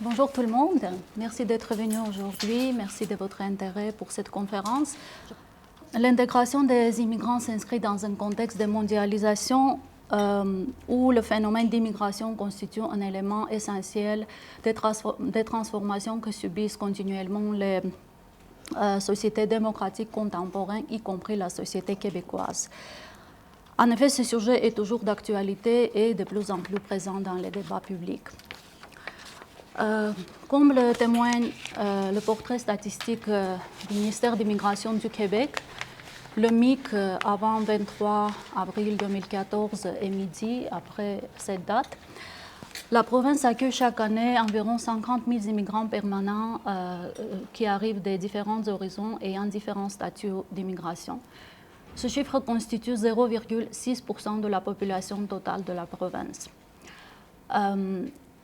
Bonjour tout le monde, merci d'être venu aujourd'hui, merci de votre intérêt pour cette conférence. L'intégration des immigrants s'inscrit dans un contexte de mondialisation où le phénomène d'immigration constitue un élément essentiel des transformations que subissent continuellement les sociétés démocratiques contemporaines, y compris la société québécoise. En effet, ce sujet est toujours d'actualité et de plus en plus présent dans les débats publics. Comme le témoigne le portrait statistique du ministère de l'Immigration du Québec, le MIC avant 23 avril 2014 et midi après cette date, la province accueille chaque année environ 50 000 immigrants permanents qui arrivent des différents horizons et en différents statuts d'immigration. Ce chiffre constitue 0,6% de la population totale de la province.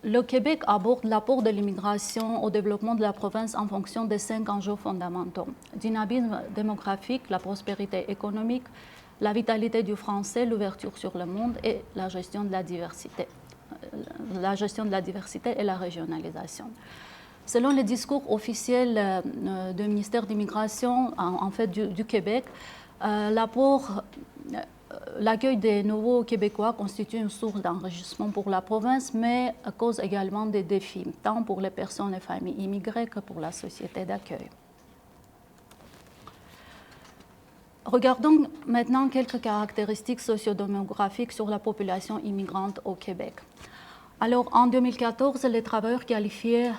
Le Québec aborde l'apport de l'immigration au développement de la province en fonction de 5 enjeux fondamentaux: dynamisme démographique, la prospérité économique, la vitalité du français, l'ouverture sur le monde et la gestion de la diversité. Et la régionalisation. Selon le discours officiel du ministère de l'Immigration du Québec, l'accueil des nouveaux Québécois constitue une source d'enrichissement pour la province, mais cause également des défis, tant pour les personnes et familles immigrées que pour la société d'accueil. Regardons maintenant quelques caractéristiques sociodémographiques sur la population immigrante au Québec. Alors, en 2014, les travailleurs qualifiés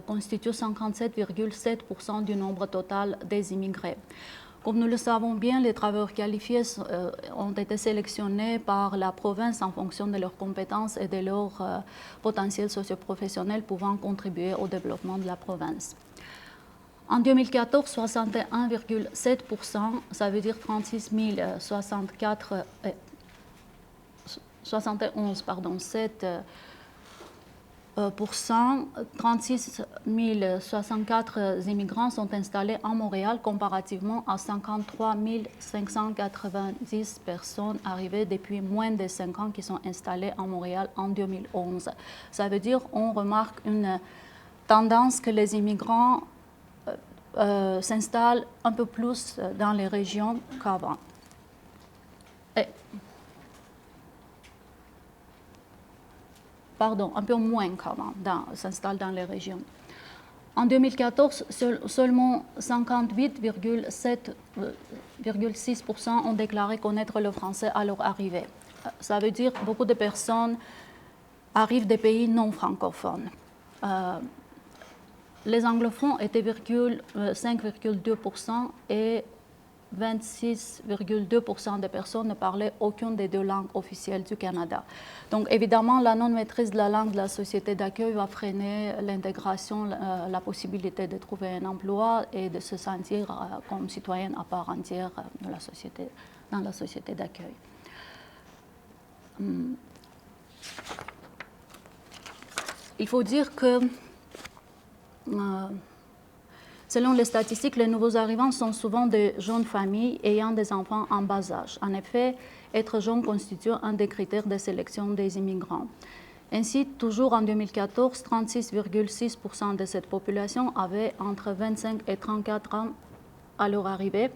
constituent 57,7% du nombre total des immigrés. Comme nous le savons bien, les travailleurs qualifiés ont été sélectionnés par la province en fonction de leurs compétences et de leur potentiel socio-professionnel pouvant contribuer au développement de la province. En 2014, 61,7%, ça veut dire 36 064, 36 064 immigrants sont installés en Montréal comparativement à 53 590 personnes arrivées depuis moins de 5 ans qui sont installées en Montréal en 2011. Ça veut dire qu'on remarque une tendance que les immigrants s'installent un peu plus dans les régions qu'avant. Un peu moins qu'avant, s'installent dans les régions. En 2014, seulement 58,6% ont déclaré connaître le français à leur arrivée. Ça veut dire que beaucoup de personnes arrivent des pays non francophones. Les anglophones étaient 5,2% et 26,2% des personnes ne parlaient aucune des 2 langues officielles du Canada. Donc évidemment, la non-maîtrise de la langue de la société d'accueil va freiner l'intégration, la possibilité de trouver un emploi et de se sentir comme citoyenne à part entière de la société, dans la société d'accueil. Il faut dire que selon les statistiques, les nouveaux arrivants sont souvent des jeunes familles ayant des enfants en bas âge. En effet, être jeune constitue un des critères de sélection des immigrants. Ainsi, toujours en 2014, 36,6% de cette population avait entre 25 et 34 ans à leur arrivée.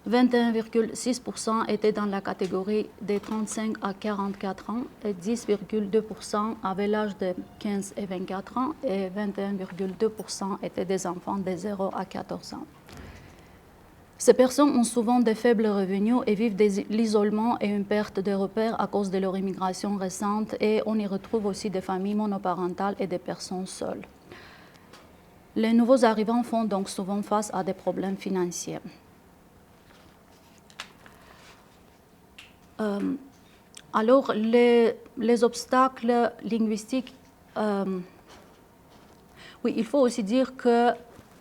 21,6% étaient dans la catégorie des 35 à 44 ans et 10,2% avaient l'âge de 15 et 24 ans et 21,2% étaient des enfants de 0 à 14 ans. Ces personnes ont souvent de faibles revenus et vivent l'isolement et une perte de repères à cause de leur immigration récente, et on y retrouve aussi des familles monoparentales et des personnes seules. Les nouveaux arrivants font donc souvent face à des problèmes financiers. Alors, les obstacles linguistiques, oui, il faut aussi dire que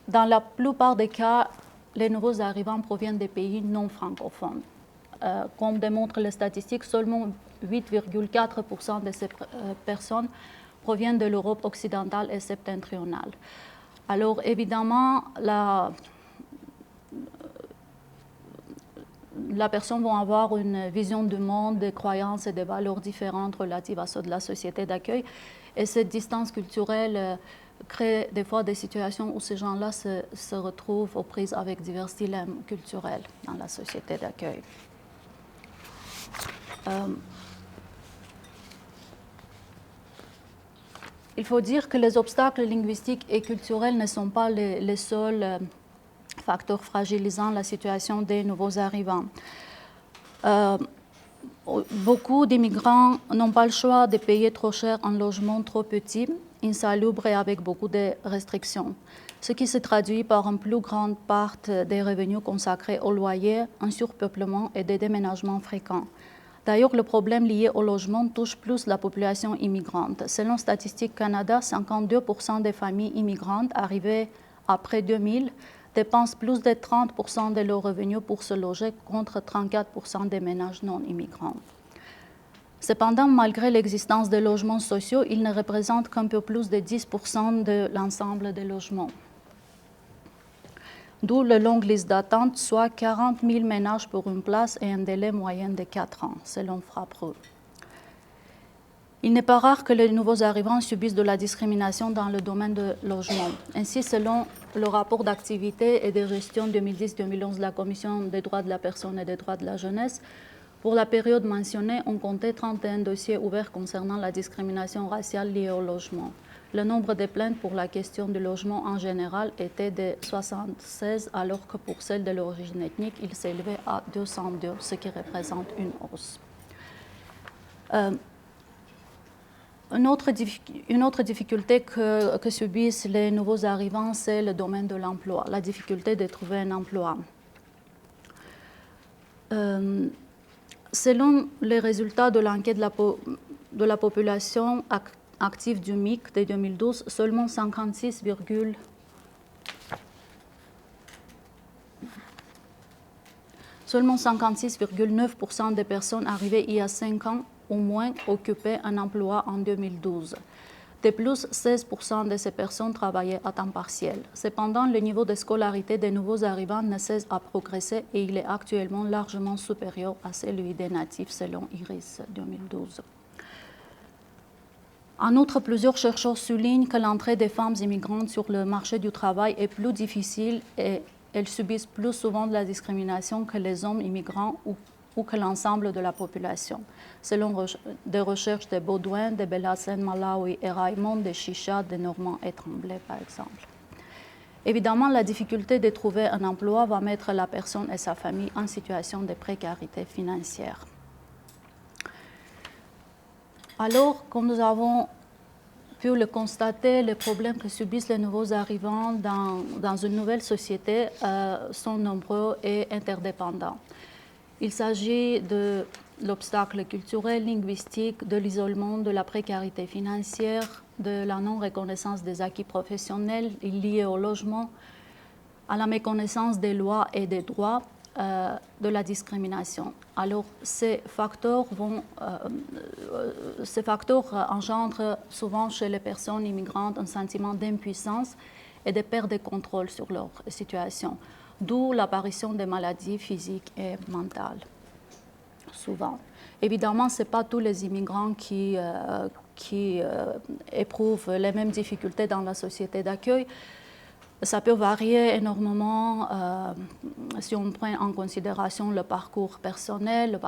dans la plupart des cas, les nouveaux arrivants proviennent des pays non francophones. Comme démontrent les statistiques, seulement 8,4% de ces personnes proviennent de l'Europe occidentale et septentrionale. Alors, évidemment, la personne va avoir une vision du monde, des croyances et des valeurs différentes relatives à ceux de la société d'accueil. Et cette distance culturelle crée des fois des situations où ces gens-là se retrouvent aux prises avec divers dilemmes culturels dans la société d'accueil. Il faut dire que les obstacles linguistiques et culturels ne sont pas les seuls facteurs fragilisant la situation des nouveaux arrivants. Beaucoup d'immigrants n'ont pas le choix de payer trop cher un logement trop petit, insalubre et avec beaucoup de restrictions, ce qui se traduit par une plus grande part des revenus consacrés au loyer, un surpeuplement et des déménagements fréquents. D'ailleurs, le problème lié au logement touche plus la population immigrante. Selon Statistique Canada, 52% des familles immigrantes arrivées après 2000 dépensent plus de 30% de leurs revenus pour se loger contre 34% des ménages non immigrants. Cependant, malgré l'existence de logements sociaux, ils ne représentent qu'un peu plus de 10% de l'ensemble des logements. D'où la longue liste d'attente, soit 40 000 ménages pour une place et un délai moyen de 4 ans, selon Frappre. Il n'est pas rare que les nouveaux arrivants subissent de la discrimination dans le domaine du logement. Ainsi, selon le rapport d'activité et de gestion 2010-2011 de la Commission des droits de la personne et des droits de la jeunesse, pour la période mentionnée, on comptait 31 dossiers ouverts concernant la discrimination raciale liée au logement. Le nombre de plaintes pour la question du logement en général était de 76, alors que pour celle de l'origine ethnique, il s'élevait à 202, ce qui représente une hausse. Une autre difficulté que subissent les nouveaux arrivants, c'est le domaine de l'emploi, la difficulté de trouver un emploi. Selon les résultats de l'enquête de la population active du MIC de 2012, seulement 56,9% des personnes arrivées il y a 5 ans au moins occupaient un emploi en 2012. De plus, 16% de ces personnes travaillaient à temps partiel. Cependant, le niveau de scolarité des nouveaux arrivants ne cesse à progresser et il est actuellement largement supérieur à celui des natifs selon IRIS 2012. En outre, plusieurs chercheurs soulignent que l'entrée des femmes immigrantes sur le marché du travail est plus difficile et elles subissent plus souvent de la discrimination que les hommes immigrants ou que l'ensemble de la population, selon des recherches de Baudouin, de Belhassen, Malawi et Raymond, de Chicha, de Normand et Tremblay, par exemple. Évidemment, la difficulté de trouver un emploi va mettre la personne et sa famille en situation de précarité financière. Alors, comme nous avons pu le constater, les problèmes que subissent les nouveaux arrivants dans une nouvelle société sont nombreux et interdépendants. Il s'agit de l'obstacle culturel, linguistique, de l'isolement, de la précarité financière, de la non-reconnaissance des acquis professionnels liés au logement, à la méconnaissance des lois et des droits, de la discrimination. Alors, ces facteurs engendrent souvent chez les personnes immigrantes un sentiment d'impuissance et de perte de contrôle sur leur situation, d'où l'apparition des maladies physiques et mentales, souvent. Évidemment, ce n'est pas tous les immigrants qui éprouvent les mêmes difficultés dans la société d'accueil. Ça peut varier énormément si on prend en considération le parcours personnel,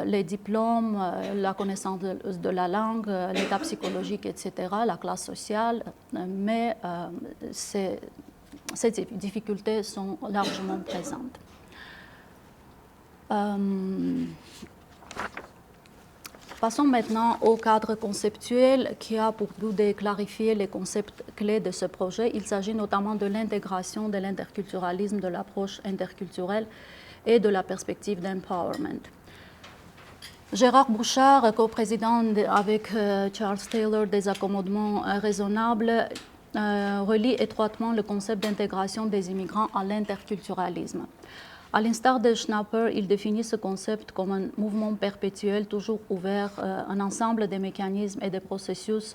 les diplômes, la connaissance de la langue, l'état psychologique, etc., la classe sociale, mais ces difficultés sont largement présentes. Passons maintenant au cadre conceptuel qui a pour but de clarifier les concepts clés de ce projet. Il s'agit notamment de l'intégration, de l'interculturalisme, de l'approche interculturelle et de la perspective d'empowerment. Gérard Bouchard, coprésident avec Charles Taylor des accommodements raisonnables, relie étroitement le concept d'intégration des immigrants à l'interculturalisme. À l'instar de Schnapper, il définit ce concept comme un mouvement perpétuel, toujours ouvert, un ensemble de mécanismes et de processus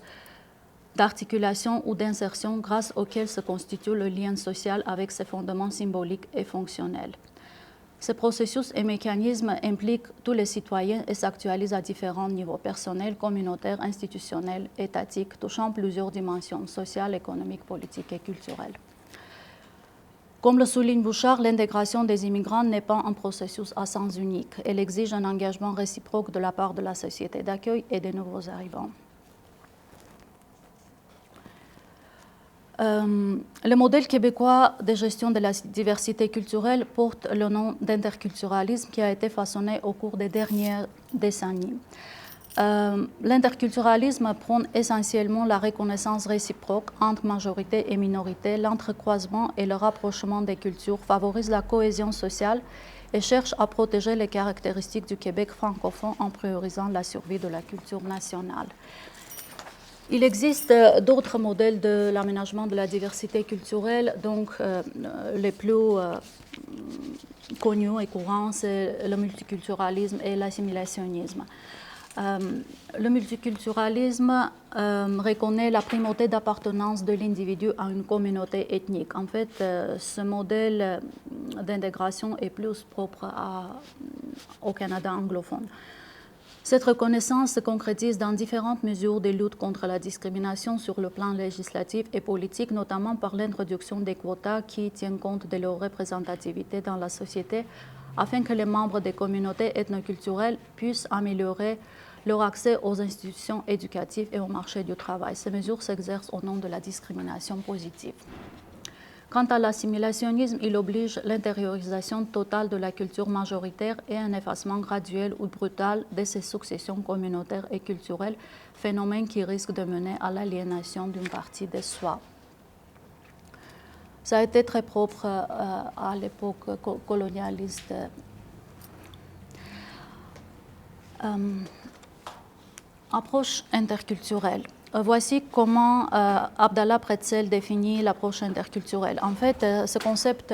d'articulation ou d'insertion grâce auxquels se constitue le lien social avec ses fondements symboliques et fonctionnels. Ce processus et mécanismes impliquent tous les citoyens et s'actualisent à différents niveaux personnels, communautaires, institutionnels, étatiques, touchant plusieurs dimensions sociales, économiques, politiques et culturelles. Comme le souligne Bouchard, l'intégration des immigrants n'est pas un processus à sens unique. Elle exige un engagement réciproque de la part de la société d'accueil et des nouveaux arrivants. Le modèle québécois de gestion de la diversité culturelle porte le nom d'interculturalisme qui a été façonné au cours des dernières décennies. L'interculturalisme prône essentiellement la reconnaissance réciproque entre majorité et minorité, l'entrecroisement et le rapprochement des cultures, favorise la cohésion sociale et cherche à protéger les caractéristiques du Québec francophone en priorisant la survie de la culture nationale. Il existe d'autres modèles de l'aménagement de la diversité culturelle, donc les plus connus et courants, c'est le multiculturalisme et l'assimilationnisme. Le multiculturalisme reconnaît la primauté d'appartenance de l'individu à une communauté ethnique. En fait, ce modèle d'intégration est plus propre au Canada anglophone. Cette reconnaissance se concrétise dans différentes mesures de lutte contre la discrimination sur le plan législatif et politique, notamment par l'introduction des quotas qui tiennent compte de leur représentativité dans la société, afin que les membres des communautés ethnoculturelles puissent améliorer leur accès aux institutions éducatives et au marché du travail. Ces mesures s'exercent au nom de la discrimination positive. Quant à l'assimilationnisme, il oblige l'intériorisation totale de la culture majoritaire et un effacement graduel ou brutal de ces successions communautaires et culturelles, phénomène qui risque de mener à l'aliénation d'une partie de soi. Ça a été très propre à l'époque colonialiste. Approche interculturelle. Voici comment Abdallah Pretzel définit l'approche interculturelle. En fait, ce concept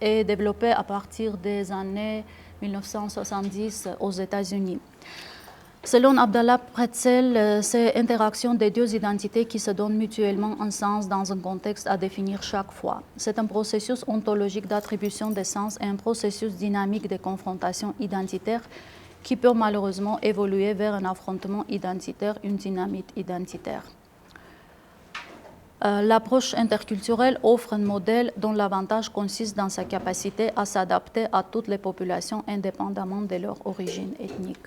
est développé à partir des années 1970 aux États-Unis. Selon Abdallah Pretzel, c'est l'interaction des deux identités qui se donnent mutuellement un sens dans un contexte à définir chaque fois. C'est un processus ontologique d'attribution des sens et un processus dynamique de confrontation identitaire qui peut malheureusement évoluer vers un affrontement identitaire, une dynamite identitaire. L'approche interculturelle offre un modèle dont l'avantage consiste dans sa capacité à s'adapter à toutes les populations indépendamment de leur origine ethnique.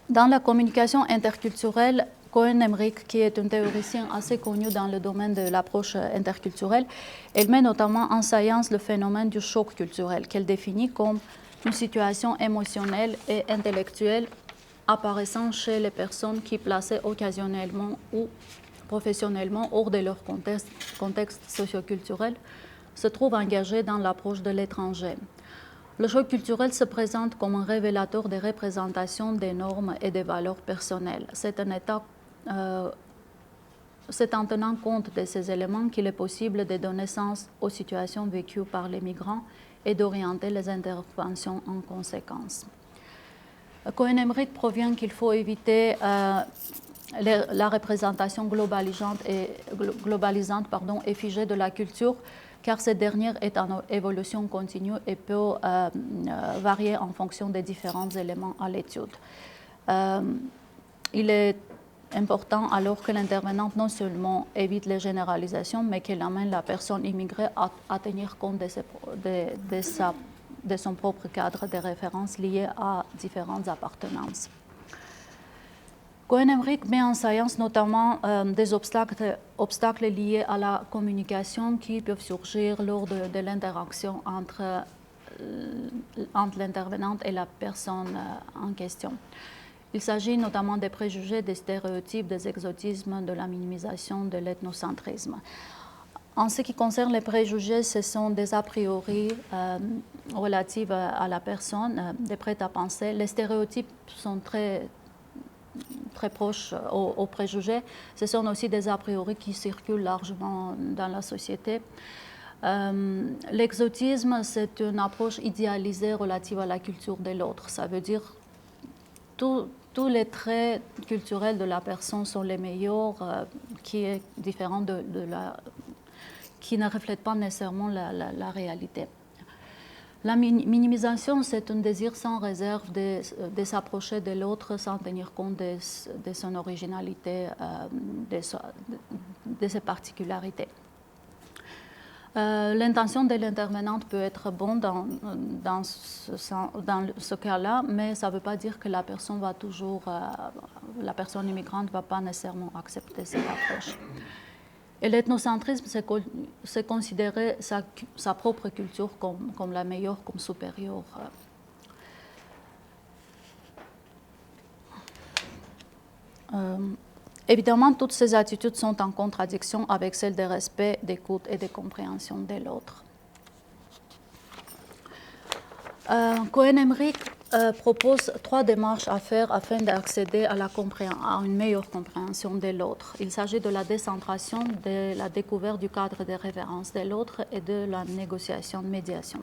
Dans la communication interculturelle, Cohen-Emerick, qui est un théoricien assez connu dans le domaine de l'approche interculturelle, elle met notamment en science le phénomène du choc culturel, qu'elle définit comme une situation émotionnelle et intellectuelle apparaissant chez les personnes qui, placées occasionnellement ou professionnellement hors de leur contexte socioculturel, se trouvent engagées dans l'approche de l'étranger. Le choc culturel se présente comme un révélateur des représentations des normes et des valeurs personnelles. C'est en tenant compte de ces éléments qu'il est possible de donner sens aux situations vécues par les migrants et d'orienter les interventions en conséquence. Cohen-Emerick provient qu'il faut éviter la représentation globalisante et figée de la culture, car cette dernière est en évolution continue et peut varier en fonction des différents éléments à l'étude. Il est important alors que l'intervenante non seulement évite les généralisations, mais qu'elle amène la personne immigrée à tenir compte de son propre cadre de référence lié à différentes appartenances. Cohen-Emerick met en science notamment des obstacles liés à la communication qui peuvent surgir lors de l'interaction entre l'intervenante et la personne en question. Il s'agit notamment des préjugés, des stéréotypes, des exotismes, de la minimisation, de l'ethnocentrisme. En ce qui concerne les préjugés, ce sont des a priori relatifs à la personne, des prêt-à-penser. Les stéréotypes sont très proches aux préjugés. Ce sont aussi des a priori qui circulent largement dans la société. L'exotisme, c'est une approche idéalisée relative à la culture de l'autre. Ça veut dire tous les traits culturels de la personne sont les meilleurs, qui est différent qui ne reflètent pas nécessairement la réalité. La minimisation, c'est un désir sans réserve de s'approcher de l'autre sans tenir compte de son originalité, de ses particularités. L'intention de l'intervenante peut être bonne dans ce cas-là, mais ça ne veut pas dire que la personne immigrante ne va pas nécessairement accepter cette approche. Et l'ethnocentrisme, c'est considérer sa propre culture comme la meilleure, comme supérieure. Évidemment, toutes ces attitudes sont en contradiction avec celles de respect, d'écoute et de compréhension de l'autre. Cohen-Emerick propose 3 démarches à faire afin d'accéder à une meilleure compréhension de l'autre. Il s'agit de la décentration, de la découverte du cadre de référence de l'autre et de la négociation de médiation.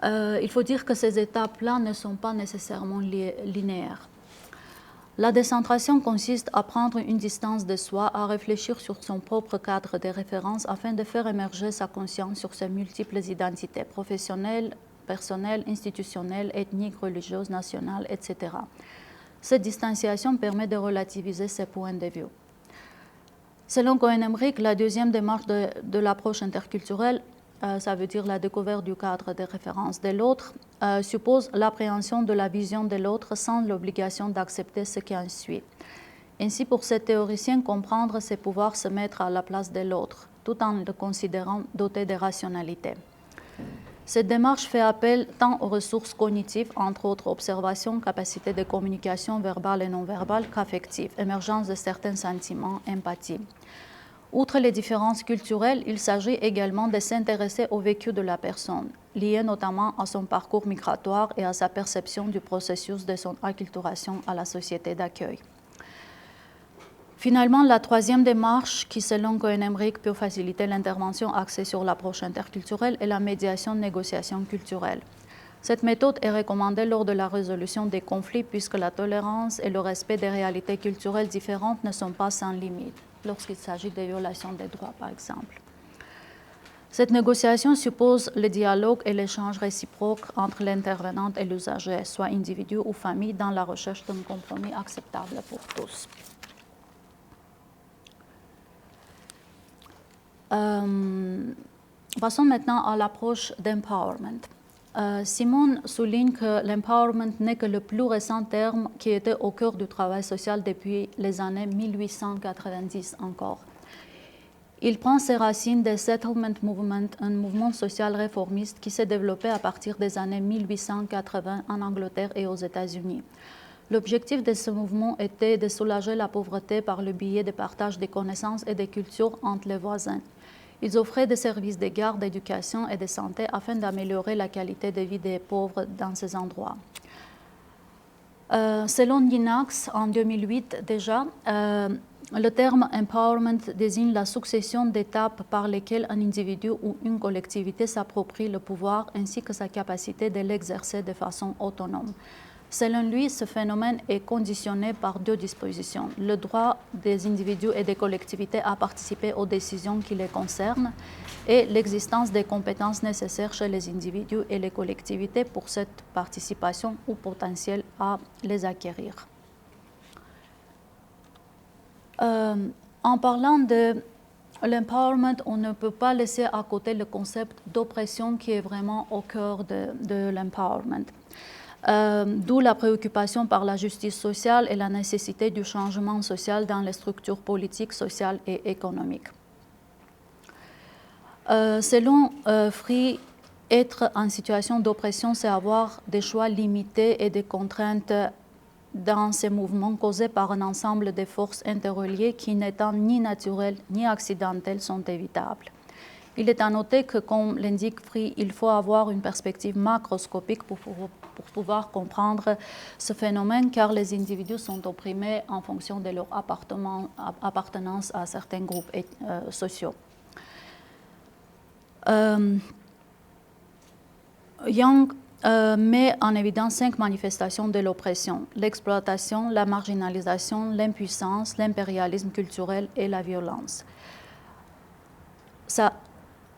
Il faut dire que ces étapes-là ne sont pas nécessairement linéaires. La décentration consiste à prendre une distance de soi, à réfléchir sur son propre cadre de référence afin de faire émerger sa conscience sur ses multiples identités professionnelles, personnelles, institutionnelles, ethniques, religieuses, nationales, etc. Cette distanciation permet de relativiser ses points de vue. Selon Cohen-Emerick, la deuxième démarche de l'approche interculturelle, ça veut dire la découverte du cadre de référence de l'autre, suppose l'appréhension de la vision de l'autre sans l'obligation d'accepter ce qui en suit. Ainsi, pour ce théoricien, comprendre, c'est pouvoir se mettre à la place de l'autre, tout en le considérant doté de rationalité. Cette démarche fait appel tant aux ressources cognitives, entre autres observation, capacité de communication verbale et non verbale, qu'affective, émergence de certains sentiments, empathie. Outre les différences culturelles, il s'agit également de s'intéresser au vécu de la personne, lié notamment à son parcours migratoire et à sa perception du processus de son acculturation à la société d'accueil. Finalement, la troisième démarche, qui selon Cohen-Emerick peut faciliter l'intervention axée sur l'approche interculturelle, est la médiation-négociation culturelle. Cette méthode est recommandée lors de la résolution des conflits puisque la tolérance et le respect des réalités culturelles différentes ne sont pas sans limite, lorsqu'il s'agit de violations des droits, par exemple. Cette négociation suppose le dialogue et l'échange réciproque entre l'intervenante et l'usager, soit individu ou famille, dans la recherche d'un compromis acceptable pour tous. Passons maintenant à l'approche d'empowerment. Simon souligne que l'empowerment n'est que le plus récent terme qui était au cœur du travail social depuis les années 1890 encore. Il prend ses racines des Settlement Movement, un mouvement social réformiste qui s'est développé à partir des années 1880 en Angleterre et aux États-Unis. L'objectif de ce mouvement était de soulager la pauvreté par le biais de partage des connaissances et des cultures entre les voisins. Ils offraient des services de garde, d'éducation et de santé afin d'améliorer la qualité de vie des pauvres dans ces endroits. Selon Yinax, en 2008 déjà, le terme empowerment désigne la succession d'étapes par lesquelles un individu ou une collectivité s'approprie le pouvoir ainsi que sa capacité de l'exercer de façon autonome. Selon lui, ce phénomène est conditionné par 2 dispositions, le droit des individus et des collectivités à participer aux décisions qui les concernent et l'existence des compétences nécessaires chez les individus et les collectivités pour cette participation ou potentiel à les acquérir. En parlant de l'empowerment, on ne peut pas laisser à côté le concept d'oppression qui est vraiment au cœur de l'empowerment. D'où la préoccupation par la justice sociale et la nécessité du changement social dans les structures politiques, sociales et économiques. Selon Free, être en situation d'oppression, c'est avoir des choix limités et des contraintes dans ces mouvements causés par un ensemble de forces interreliées qui, n'étant ni naturelles ni accidentelles, sont évitables. Il est à noter que, comme l'indique Free, il faut avoir une perspective macroscopique pour pouvoir comprendre ce phénomène, car les individus sont opprimés en fonction de leur appartenance à certains groupes sociaux. Young met en évidence 5 manifestations de l'oppression: l'exploitation, la marginalisation, l'impuissance, l'impérialisme culturel et la violence. ça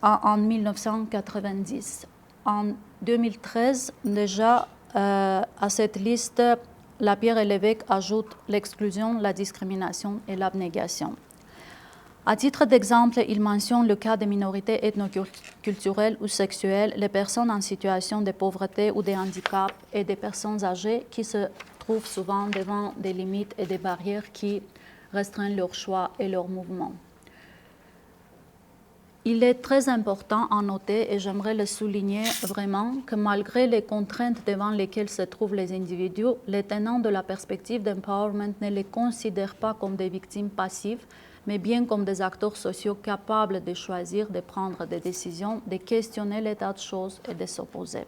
en 1990. En 2013, déjà, à cette liste, Lapierre et Lévesque ajoutent l'exclusion, la discrimination et l'abnégation. À titre d'exemple, il mentionne le cas des minorités ethnoculturelles ou sexuelles, les personnes en situation de pauvreté ou de handicap et des personnes âgées qui se trouvent souvent devant des limites et des barrières qui restreignent leur choix et leur mouvement. Il est très important à noter, et j'aimerais le souligner vraiment, que malgré les contraintes devant lesquelles se trouvent les individus, les tenants de la perspective d'empowerment ne les considèrent pas comme des victimes passives, mais bien comme des acteurs sociaux capables de choisir, de prendre des décisions, de questionner l'état de choses et de s'opposer.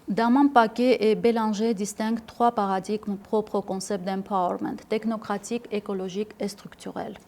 Dans mon paquet, Bélanger distingue trois paradigmes propres au concept d'empowerment, technocratique, écologique et structurel.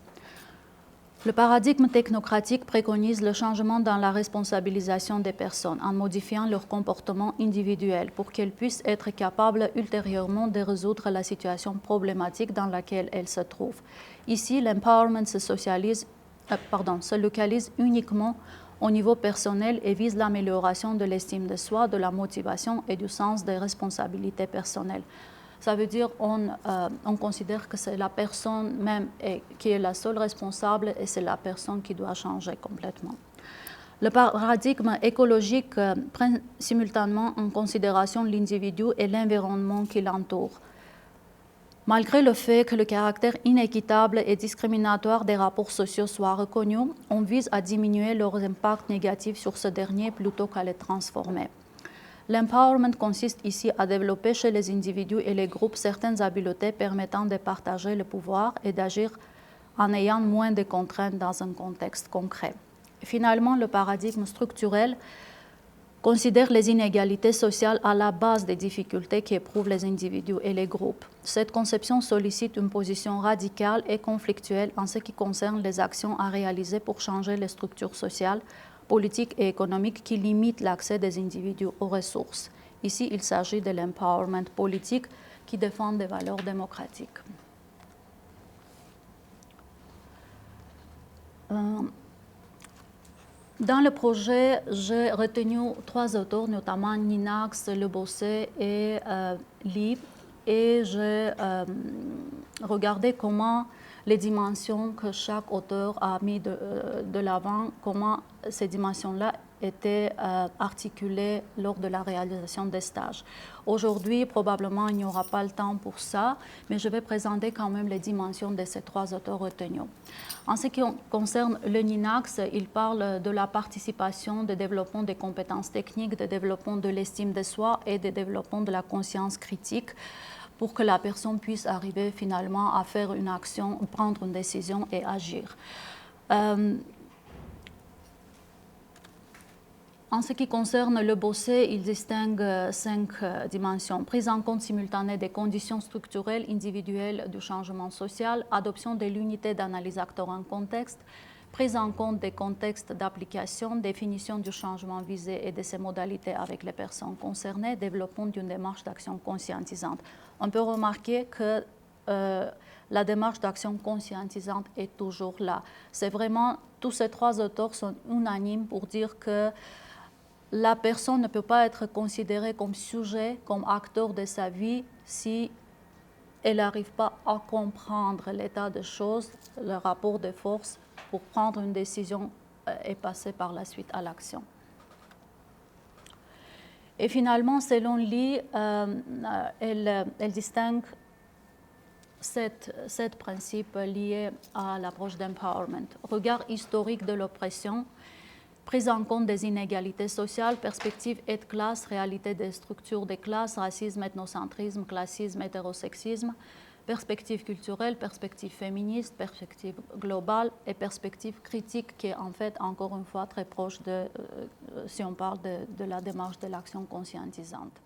Le paradigme technocratique préconise le changement dans la responsabilisation des personnes en modifiant leur comportement individuel pour qu'elles puissent être capables ultérieurement de résoudre la situation problématique dans laquelle elles se trouvent. Ici, l'empowerment se localise uniquement au niveau personnel et vise l'amélioration de l'estime de soi, de la motivation et du sens des responsabilités personnelles. Ça veut dire qu'on considère que c'est la personne même qui est la seule responsable et c'est la personne qui doit changer complètement. Le paradigme écologique prend simultanément en considération l'individu et l'environnement qui l'entoure. Malgré le fait que le caractère inéquitable et discriminatoire des rapports sociaux soit reconnu, on vise à diminuer leurs impacts négatifs sur ce dernier plutôt qu'à les transformer. L'empowerment consiste ici à développer chez les individus et les groupes certaines habiletés permettant de partager le pouvoir et d'agir en ayant moins de contraintes dans un contexte concret. Finalement, le paradigme structurel considère les inégalités sociales à la base des difficultés qu'éprouvent les individus et les groupes. Cette conception sollicite une position radicale et conflictuelle en ce qui concerne les actions à réaliser pour changer les structures sociales, politiques et économiques qui limitent l'accès des individus aux ressources. Ici, il s'agit de l'empowerment politique qui défend des valeurs démocratiques. Dans le projet, j'ai retenu trois auteurs, notamment Ninax, Le Bosset et Lee, et j'ai regardé comment les dimensions que chaque auteur a mis de l'avant, comment ces dimensions-là étaient articulées lors de la réalisation des stages. Aujourd'hui, probablement, il n'y aura pas le temps pour ça, mais je vais présenter quand même les dimensions de ces trois auteurs retenus. En ce qui concerne le Ninax, il parle de la participation, de développement des compétences techniques, de développement de l'estime de soi et de développement de la conscience critique pour que la personne puisse arriver finalement à faire une action, prendre une décision et agir. En ce qui concerne Le Bosset, il distingue 5 dimensions. Prise en compte simultanée des conditions structurelles individuelles du changement social, adoption de l'unité d'analyse acteur en contexte, prise en compte des contextes d'application, définition du changement visé et de ses modalités avec les personnes concernées, développement d'une démarche d'action conscientisante. On peut remarquer que la démarche d'action conscientisante est toujours là. C'est vraiment, tous ces trois auteurs sont unanimes pour dire que la personne ne peut pas être considérée comme sujet, comme acteur de sa vie si elle n'arrive pas à comprendre l'état des choses, le rapport de force pour prendre une décision et passer par la suite à l'action. Et finalement, selon Lee, elle distingue 7 principes liés à l'approche d'empowerment. Regard historique de l'oppression, prise en compte des inégalités sociales, perspective aide-classe, réalité des structures des classes, racisme, ethnocentrisme, classisme, hétérosexisme, perspective culturelle, perspective féministe, perspective globale et perspective critique qui est en fait encore une fois très proche si on parle de la démarche de l'action conscientisante.